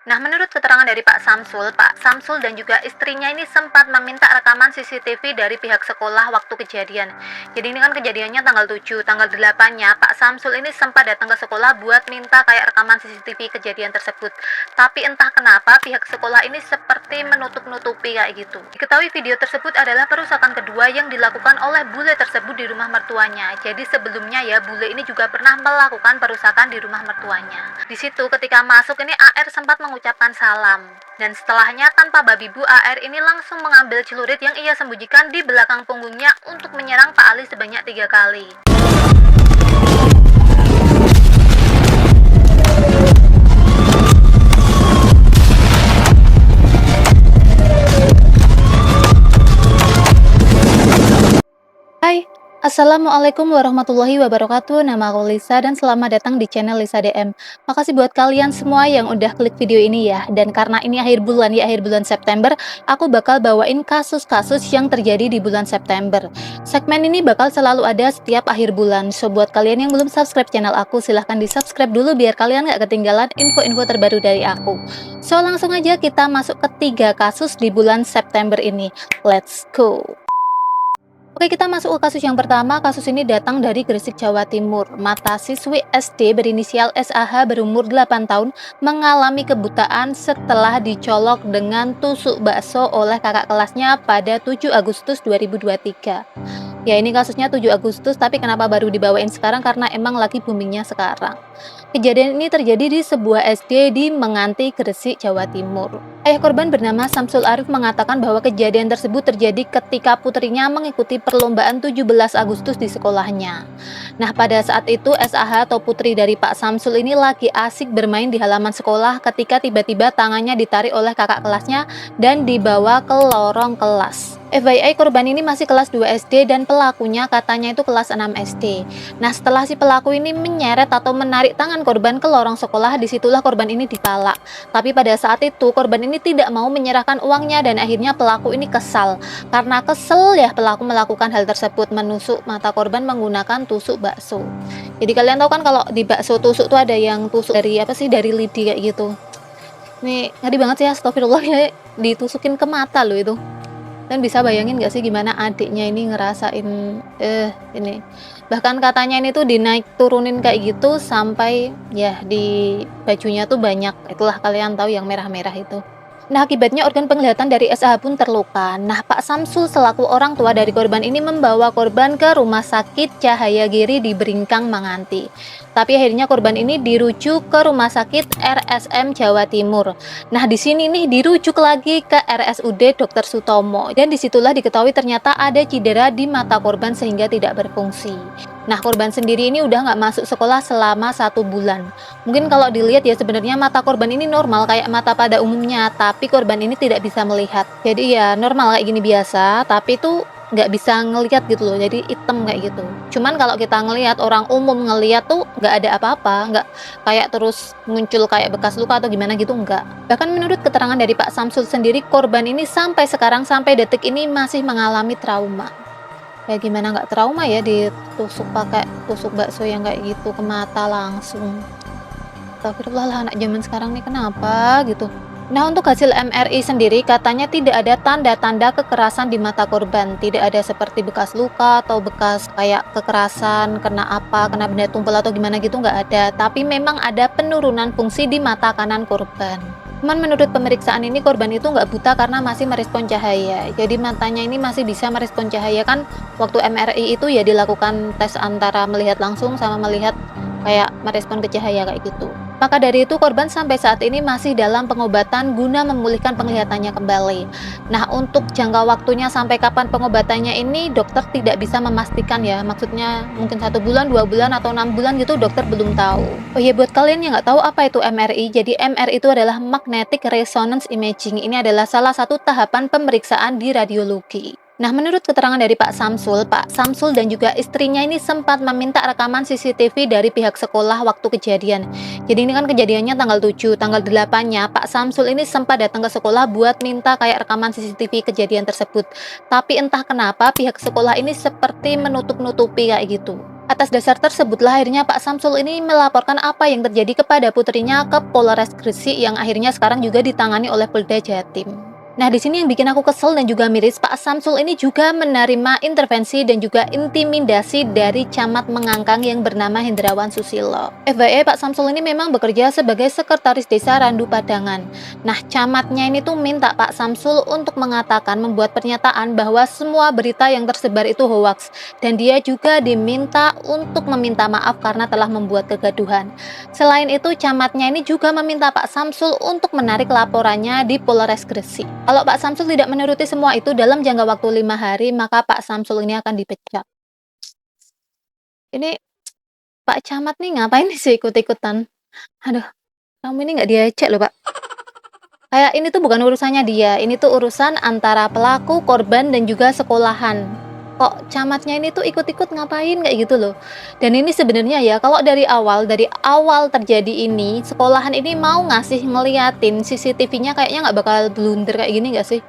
Nah, menurut keterangan dari Pak Samsul dan juga istrinya ini sempat meminta rekaman CCTV dari pihak sekolah waktu kejadian. Jadi ini kan kejadiannya tanggal 7, tanggal 8-nya Pak Samsul ini sempat datang ke sekolah buat minta kayak rekaman CCTV kejadian tersebut. Tapi entah kenapa pihak sekolah ini seperti menutup-nutupi kayak gitu. Diketahui video tersebut adalah perusakan kedua yang dilakukan oleh bule tersebut di rumah mertuanya. Jadi sebelumnya ya, bule ini juga pernah melakukan perusakan di rumah mertuanya. Di situ ketika masuk ini AR sempat mengucapkan salam. Dan setelahnya tanpa babi bu, AR ini langsung mengambil celurit yang ia sembunyikan di belakang punggungnya untuk menyerang Pak Ali sebanyak 3 kali. Hai, Assalamualaikum warahmatullahi wabarakatuh. Nama aku Lisa dan selamat datang di channel Lisa DM. Makasih buat kalian semua yang udah klik video ini ya. Dan karena ini akhir bulan September, aku bakal bawain kasus-kasus yang terjadi di bulan September. Segmen ini bakal selalu ada setiap akhir bulan. So buat kalian yang belum subscribe channel aku, silahkan di subscribe dulu biar kalian gak ketinggalan info-info terbaru dari aku. So langsung aja kita masuk ke 3 kasus di bulan September ini. Let's go. Oke, kita masuk ke kasus yang pertama. Kasus ini datang dari Gresik, Jawa Timur. Mata siswi SD berinisial SAH berumur 8 tahun mengalami kebutaan setelah dicolok dengan tusuk bakso oleh kakak kelasnya pada 7 Agustus 2023. Ya, ini kasusnya 7 Agustus, tapi kenapa baru dibawain sekarang? Karena emang lagi boomingnya sekarang. Kejadian ini terjadi di sebuah SD di Menganti, Gresik, Jawa Timur. Ayah korban bernama Samsul Arif mengatakan bahwa kejadian tersebut terjadi ketika putrinya mengikuti perlombaan 17 Agustus di sekolahnya. Nah, pada saat itu SAH atau putri dari Pak Samsul ini lagi asik bermain di halaman sekolah ketika tiba-tiba tangannya ditarik oleh kakak kelasnya dan dibawa ke lorong kelas. FYI, korban ini masih kelas 2 SD dan pelakunya katanya itu kelas 6 SD. Nah, setelah si pelaku ini menyeret atau menarik tangan korban ke lorong sekolah, disitulah korban ini dipalak. Tapi pada saat itu korban ini tidak mau menyerahkan uangnya dan akhirnya pelaku ini kesal. Karena kesel ya, pelaku melakukan hal tersebut, menusuk mata korban menggunakan tusuk bakso. Jadi kalian tahu kan kalau di bakso tusuk tuh ada yang tusuk dari apa sih, dari lidi kayak gitu. Ini ngeri banget sih, astagfirullah ya, ditusukin ke mata loh itu. Dan bisa bayangin gak sih gimana adiknya ini ngerasain ini. Bahkan katanya ini tuh dinaik turunin kayak gitu sampai ya di bajunya tuh banyak, itulah kalian tahu yang merah-merah itu. Nah, akibatnya organ penglihatan dari SAH pun terluka. Nah, Pak Samsul selaku orang tua dari korban ini membawa korban ke Rumah Sakit Cahaya Giri di Beringkang, Menganti. Tapi akhirnya korban ini dirujuk ke Rumah Sakit RSM Jawa Timur. Nah, di sini nih dirujuk lagi ke RSUD Dr. Sutomo. Dan disitulah diketahui ternyata ada cedera di mata korban sehingga tidak berfungsi. Nah, korban sendiri ini udah nggak masuk sekolah selama 1 bulan. Mungkin kalau dilihat ya sebenarnya mata korban ini normal kayak mata pada umumnya, tapi korban ini tidak bisa melihat. Jadi ya normal kayak gini biasa, tapi itu nggak bisa ngelihat gitu loh, jadi hitam kayak gitu. Cuman kalau kita ngelihat, orang umum ngelihat tuh nggak ada apa-apa, nggak kayak terus muncul kayak bekas luka atau gimana gitu, nggak. Bahkan menurut keterangan dari Pak Samsul sendiri, korban ini sampai sekarang, sampai detik ini masih mengalami trauma. Ya gimana nggak trauma ya ditusuk pakai tusuk bakso yang kayak gitu ke mata langsung. Astagfirullah lah, anak zaman sekarang nih kenapa gitu. Nah, untuk hasil MRI sendiri katanya tidak ada tanda-tanda kekerasan di mata korban. Tidak ada seperti bekas luka atau bekas kayak kekerasan, kena apa, kena benda tumpul atau gimana gitu, nggak ada. Tapi memang ada penurunan fungsi di mata kanan korban. Cuman menurut pemeriksaan ini korban itu nggak buta karena masih merespon cahaya. Jadi matanya ini masih bisa merespon cahaya, kan waktu MRI itu ya dilakukan tes antara melihat langsung sama melihat kayak merespon ke cahaya kayak gitu. Maka dari itu korban sampai saat ini masih dalam pengobatan guna memulihkan penglihatannya kembali. Nah, untuk jangka waktunya sampai kapan pengobatannya ini dokter tidak bisa memastikan ya. Maksudnya mungkin 1 bulan, 2 bulan, atau 6 bulan gitu, dokter belum tahu. Oh iya, buat kalian yang nggak tahu apa itu MRI, jadi MRI itu adalah Magnetic Resonance Imaging. Ini adalah salah satu tahapan pemeriksaan di radiologi. Nah, menurut keterangan dari Pak Samsul dan juga istrinya ini sempat meminta rekaman CCTV dari pihak sekolah waktu kejadian. Jadi ini kan kejadiannya tanggal 7, tanggal 8-nya Pak Samsul ini sempat datang ke sekolah buat minta kayak rekaman CCTV kejadian tersebut. Tapi entah kenapa pihak sekolah ini seperti menutup-nutupi kayak gitu. Atas dasar tersebutlah akhirnya Pak Samsul ini melaporkan apa yang terjadi kepada putrinya ke Polres Gresik yang akhirnya sekarang juga ditangani oleh Polda Jatim. Nah, di sini yang bikin aku kesel dan juga miris, Pak Samsul ini juga menerima intervensi dan juga intimidasi dari camat Mengangkang yang bernama Hendrawan Susilo. FYI, Pak Samsul ini memang bekerja sebagai sekretaris desa Randu Padangan. Nah, camatnya ini tuh minta Pak Samsul untuk mengatakan, membuat pernyataan bahwa semua berita yang tersebar itu hoaks, dan dia juga diminta untuk meminta maaf karena telah membuat kegaduhan. Selain itu, camatnya ini juga meminta Pak Samsul untuk menarik laporannya di Polres Gresik. Kalau Pak Samsul tidak menuruti semua itu dalam jangka waktu 5 hari, maka Pak Samsul ini akan dipecat. Ini Pak Camat nih ngapain sih ikut-ikutan? Aduh, kamu ini nggak diajak loh, Pak. Kayak ini tuh bukan urusannya dia, ini tuh urusan antara pelaku, korban, dan juga sekolahan. Kok camatnya ini tuh ikut-ikut ngapain kayak gitu loh. Dan ini sebenarnya ya, kalau dari awal terjadi ini, sekolahan ini mau ngasih ngeliatin CCTV-nya kayaknya nggak bakal blunder kayak gini nggak sih?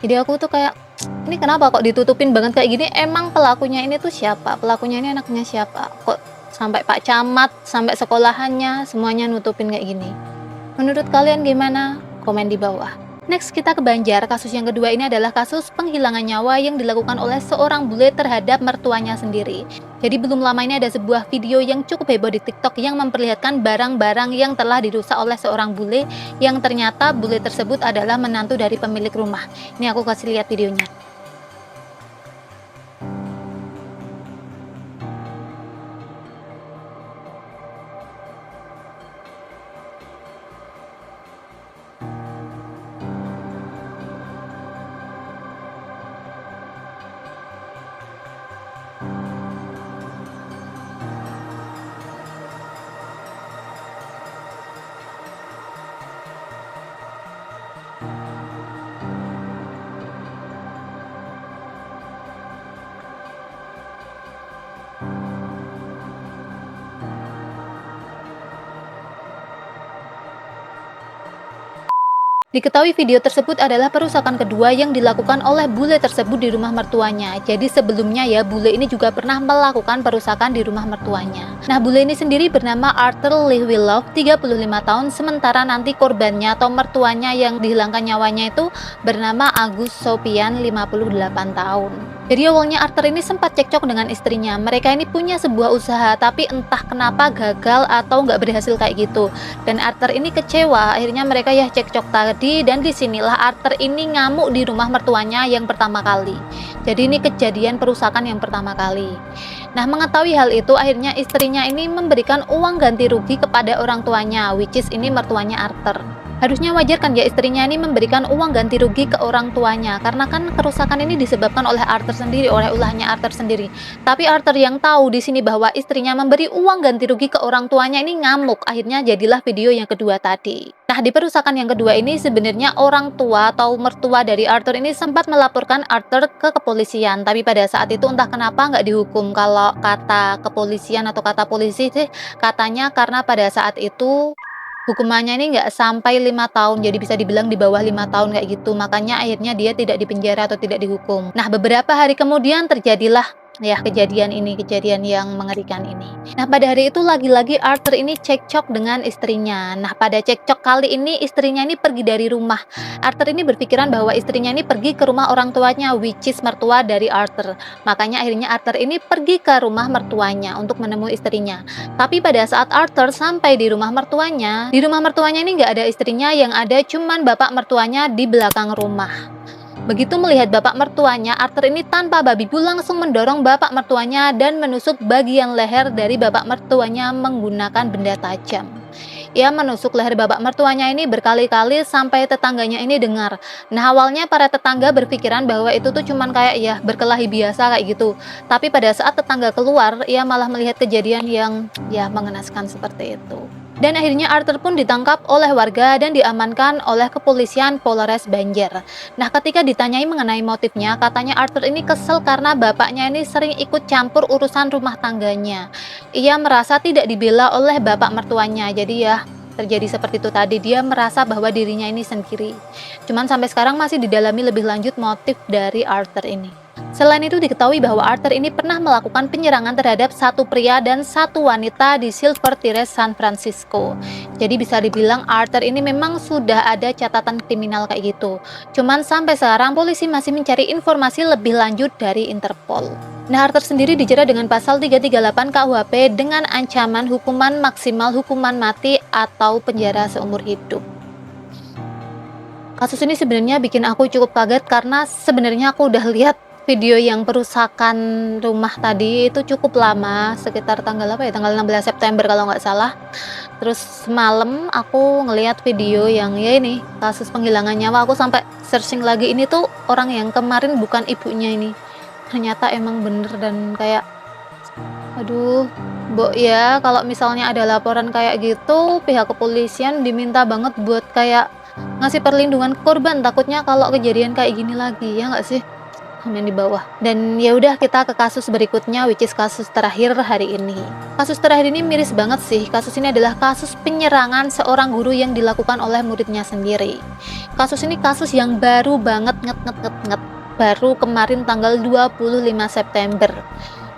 Jadi aku tuh kayak, ini kenapa kok ditutupin banget kayak gini? Emang pelakunya ini tuh siapa? Pelakunya ini anaknya siapa? Kok sampai Pak Camat, sampai sekolahannya, semuanya nutupin kayak gini? Menurut kalian gimana? Komen di bawah. Next, kita ke Banjar. Kasus yang kedua ini adalah kasus penghilangan nyawa yang dilakukan oleh seorang bule terhadap mertuanya sendiri. Jadi belum lama ini ada sebuah video yang cukup heboh di TikTok yang memperlihatkan barang-barang yang telah dirusak oleh seorang bule yang ternyata bule tersebut adalah menantu dari pemilik rumah. Ini aku kasih lihat videonya. Diketahui video tersebut adalah perusakan kedua yang dilakukan oleh bule tersebut di rumah mertuanya. Jadi sebelumnya ya, bule ini juga pernah melakukan perusakan di rumah mertuanya. Nah, bule ini sendiri bernama Arthur Lee Willow, 35 tahun, sementara nanti korbannya atau mertuanya yang dihilangkan nyawanya itu bernama Agus Sopian, 58 tahun. Jadi awalnya Arthur ini sempat cekcok dengan istrinya. Mereka ini punya sebuah usaha, tapi entah kenapa gagal atau nggak berhasil kayak gitu. Dan Arthur ini kecewa, akhirnya mereka ya cekcok tadi, dan disinilah Arthur ini ngamuk di rumah mertuanya yang pertama kali. Jadi ini kejadian perusakan yang pertama kali. Nah, mengetahui hal itu, akhirnya istrinya ini memberikan uang ganti rugi kepada orang tuanya, which is ini mertuanya Arthur. Harusnya wajar kan ya istrinya ini memberikan uang ganti rugi ke orang tuanya, karena kan kerusakan ini disebabkan oleh Arthur sendiri, oleh ulahnya Arthur sendiri. Tapi Arthur yang tahu di sini bahwa istrinya memberi uang ganti rugi ke orang tuanya ini ngamuk. Akhirnya jadilah video yang kedua tadi. Nah, di perusakan yang kedua ini sebenarnya orang tua atau mertua dari Arthur ini sempat melaporkan Arthur ke kepolisian, tapi pada saat itu entah kenapa nggak dihukum. Kalau kata kepolisian atau kata polisi sih katanya karena pada saat itu hukumannya ini nggak sampai 5 tahun, jadi bisa dibilang di bawah 5 tahun kayak gitu. Makanya akhirnya dia tidak dipenjara atau tidak dihukum. Nah, beberapa hari kemudian terjadilah ya kejadian yang mengerikan ini. Nah, pada hari itu lagi-lagi Arthur ini cekcok dengan istrinya. Nah, pada cekcok kali ini istrinya ini pergi dari rumah. Arthur ini berpikiran bahwa istrinya ini pergi ke rumah orang tuanya, which is mertua dari Arthur. Makanya akhirnya Arthur ini pergi ke rumah mertuanya untuk menemui istrinya. Tapi pada saat Arthur sampai di rumah mertuanya ini nggak ada istrinya, yang ada cuman bapak mertuanya di belakang rumah. Begitu melihat bapak mertuanya, Arthur ini tanpa babi bu langsung mendorong bapak mertuanya dan menusuk bagian leher dari bapak mertuanya menggunakan benda tajam. Ia menusuk leher bapak mertuanya ini berkali-kali sampai tetangganya ini dengar. Nah, awalnya para tetangga berpikiran bahwa itu tuh cuman kayak ya berkelahi biasa kayak gitu. Tapi pada saat tetangga keluar, ia malah melihat kejadian yang ya mengenaskan seperti itu. Dan akhirnya Arthur pun ditangkap oleh warga dan diamankan oleh kepolisian Polres Banjar. Nah, ketika ditanyai mengenai motifnya, katanya Arthur ini kesel karena bapaknya ini sering ikut campur urusan rumah tangganya. Ia merasa tidak dibela oleh bapak mertuanya, jadi ya terjadi seperti itu tadi. Dia merasa bahwa dirinya ini sendiri. Cuman sampai sekarang masih didalami lebih lanjut motif dari Arthur ini. Selain itu diketahui bahwa Arthur ini pernah melakukan penyerangan terhadap satu pria dan satu wanita di Silver Terrace, San Francisco. Jadi bisa dibilang Arthur ini memang sudah ada catatan kriminal kayak gitu. Cuman sampai sekarang polisi masih mencari informasi lebih lanjut dari Interpol. Nah, Arthur sendiri dijerat dengan pasal 338 KUHP dengan ancaman hukuman maksimal hukuman mati atau penjara seumur hidup. Kasus ini sebenarnya bikin aku cukup kaget karena sebenarnya aku udah lihat video yang perusakan rumah tadi itu cukup lama, sekitar tanggal apa ya, tanggal 16 September kalau nggak salah. Terus semalam aku ngelihat video yang ya ini, kasus penghilangan nyawa. Aku sampai searching lagi, ini tuh orang yang kemarin bukan ibunya ini. Ternyata emang bener dan kayak, aduh, Mbok ya, kalau misalnya ada laporan kayak gitu, pihak kepolisian diminta banget buat kayak ngasih perlindungan ke korban, takutnya kalau kejadian kayak gini lagi, ya nggak sih? Komen di bawah. Dan ya udah, kita ke kasus berikutnya, which is kasus terakhir hari ini. Kasus terakhir ini miris banget sih. Kasus ini adalah kasus penyerangan seorang guru yang dilakukan oleh muridnya sendiri. Kasus ini kasus yang baru banget, baru kemarin tanggal 25 September.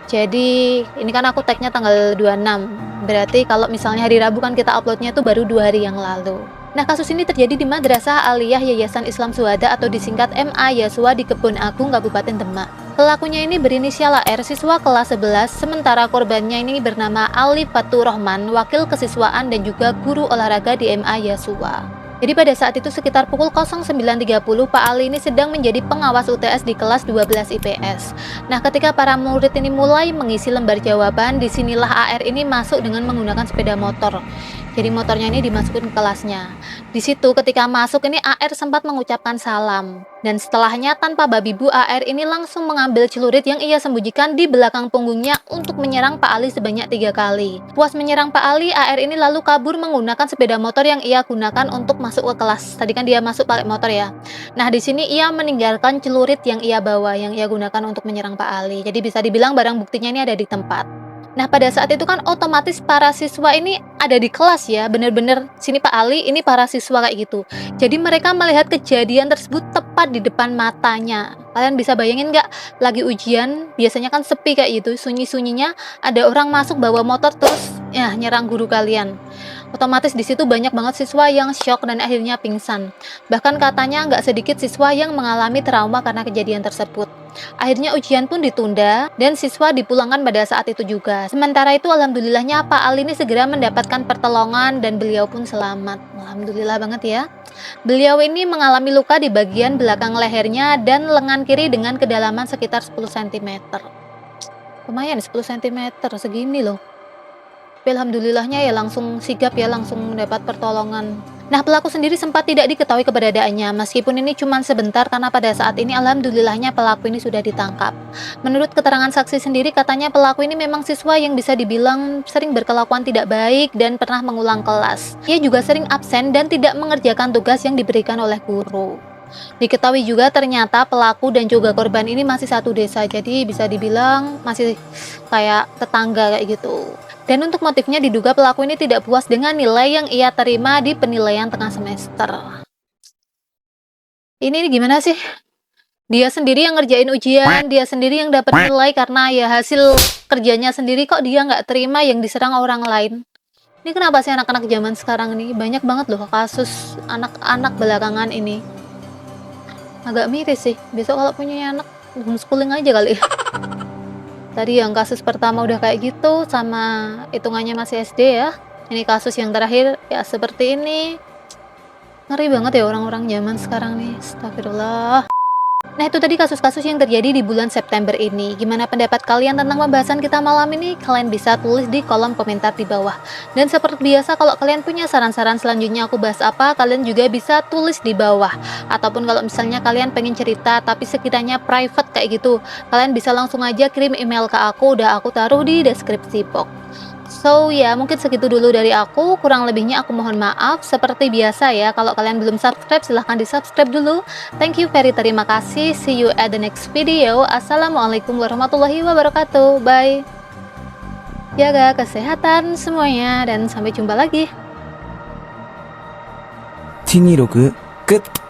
Jadi ini kan aku tagnya tanggal 26. Berarti kalau misalnya hari Rabu kan kita uploadnya itu baru 2 hari yang lalu. Nah, kasus ini terjadi di Madrasah Aliyah Yayasan Islam Suhada atau disingkat MA Yasua di Kebun Agung, Kabupaten Demak. Pelakunya ini berinisial AR, siswa kelas 11, sementara korbannya ini bernama Ali Fatur Rahman, wakil kesiswaan dan juga guru olahraga di MA Yasua. Jadi pada saat itu sekitar pukul 09.30 Pak Ali ini sedang menjadi pengawas UTS di kelas 12 IPS. Nah, ketika para murid ini mulai mengisi lembar jawaban, disinilah AR ini masuk dengan menggunakan sepeda motor. Jadi motornya ini dimasukin ke kelasnya. Di situ ketika masuk ini AR sempat mengucapkan salam. Dan setelahnya tanpa babi bu, AR ini langsung mengambil celurit yang ia sembunyikan di belakang punggungnya untuk menyerang Pak Ali sebanyak 3 kali. Puas menyerang Pak Ali, AR ini lalu kabur menggunakan sepeda motor yang ia gunakan untuk masuk ke kelas. Tadi kan dia masuk pakai motor ya. Nah, di sini ia meninggalkan celurit yang ia bawa, yang ia gunakan untuk menyerang Pak Ali. Jadi bisa dibilang barang buktinya ini ada di tempat. Nah, pada saat itu kan otomatis para siswa ini ada di kelas ya, bener-bener sini Pak Ali, ini para siswa kayak gitu. Jadi mereka melihat kejadian tersebut tepat di depan matanya. Kalian bisa bayangin nggak, lagi ujian, biasanya kan sepi kayak gitu, sunyi-sunyinya ada orang masuk bawa motor terus ya nyerang guru kalian. Otomatis di situ banyak banget siswa yang shock dan akhirnya pingsan. Bahkan katanya nggak sedikit siswa yang mengalami trauma karena kejadian tersebut. Akhirnya ujian pun ditunda dan siswa dipulangkan pada saat itu juga. Sementara itu alhamdulillahnya Pak Ali ini segera mendapatkan pertolongan dan beliau pun selamat. Alhamdulillah banget ya. Beliau ini mengalami luka di bagian belakang lehernya dan lengan kiri dengan kedalaman sekitar 10 cm. Lumayan 10 cm, segini loh. Tapi alhamdulillahnya ya langsung sigap ya, langsung mendapat pertolongan. Nah, pelaku sendiri sempat tidak diketahui keberadaannya, meskipun ini cuma sebentar karena pada saat ini alhamdulillahnya pelaku ini sudah ditangkap. Menurut keterangan saksi sendiri, katanya pelaku ini memang siswa yang bisa dibilang sering berkelakuan tidak baik dan pernah mengulang kelas. Ia juga sering absen dan tidak mengerjakan tugas yang diberikan oleh guru. Diketahui juga ternyata pelaku dan juga korban ini masih satu desa, jadi bisa dibilang masih kayak tetangga kayak gitu. Dan untuk motifnya diduga pelaku ini tidak puas dengan nilai yang ia terima di penilaian tengah semester. Ini gimana sih? Dia sendiri yang ngerjain ujian, dia sendiri yang dapat nilai karena ya hasil kerjanya sendiri, kok dia nggak terima yang diserang orang lain. Ini kenapa sih anak-anak zaman sekarang ini? Banyak banget loh kasus anak-anak belakangan ini. Agak miris sih, besok kalau punya anak homeschooling aja kali. Tadi yang kasus pertama udah kayak gitu, sama hitungannya masih SD ya. Ini kasus yang terakhir ya seperti ini. Ngeri banget ya orang-orang zaman sekarang nih, astagfirullah. Nah, itu tadi kasus-kasus yang terjadi di bulan September ini. Gimana pendapat kalian tentang pembahasan kita malam ini? Kalian bisa tulis di kolom komentar di bawah. Dan seperti biasa, kalau kalian punya saran-saran selanjutnya aku bahas apa, kalian juga bisa tulis di bawah. Ataupun kalau misalnya kalian pengen cerita tapi sekiranya private kayak gitu, kalian bisa langsung aja kirim email ke aku, udah aku taruh di deskripsi box. So ya, mungkin segitu dulu dari aku, kurang lebihnya aku mohon maaf. Seperti biasa ya, kalau kalian belum subscribe silahkan di subscribe dulu. Thank you terima kasih, see you at the next video. Assalamualaikum warahmatullahi wabarakatuh, bye. Jaga kesehatan semuanya dan sampai jumpa lagi. 126 끝